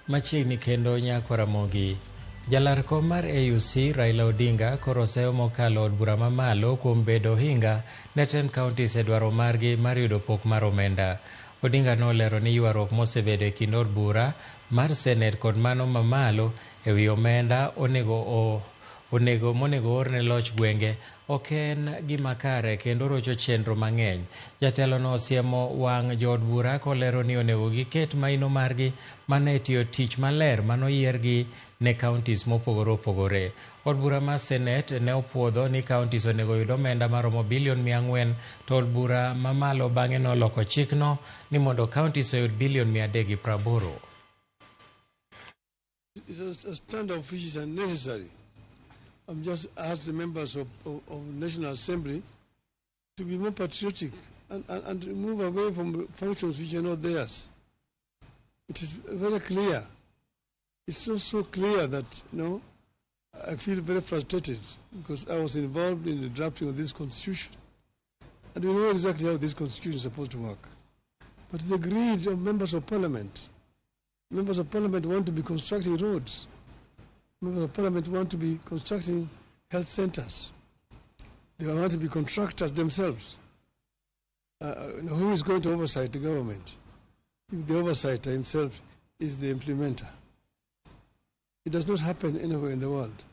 Machiegni kendo nyako Ramogi. Jalar kom mar AUC Raila Odinga koro oseyo mokalo od bura mamalo kuom bedo hinga ne ten kaontis e dwaro margi mar yudo pok mar omenda. Odinga nolero ni ywaruok mosebedo e kind od bura mar Senet kod mano mamalo e wi omenda monego orne loch gwenge ok en gima kare kendo rocho chenro mang'eny. Jatelo no osiemo wang' jood bura kolero ni onego giket maino margi mane tiyo tich maler manoyiergi ne kaontis mopogore opogore. Od bura mar Senet ne opuodho ni kaontis onego yud omenda maromo bilion 400 to od bura mamalo bang'e noloko chikno ni mondo kaontis oyud bilion 380. A standoff which is unnecessary. I'm just asked the members of National Assembly to be more patriotic and move away from functions which are not theirs. It is very clear. It's so clear that, I feel very frustrated because I was involved in the drafting of this constitution. And we know exactly how this constitution is supposed to work. But the greed of members of parliament. Members of parliament want to be constructing roads. Members of parliament want to be constructing health centers. They want to be contractors themselves. Who is going to oversight the government? If the oversighter himself is the implementer. It does not happen anywhere in the world.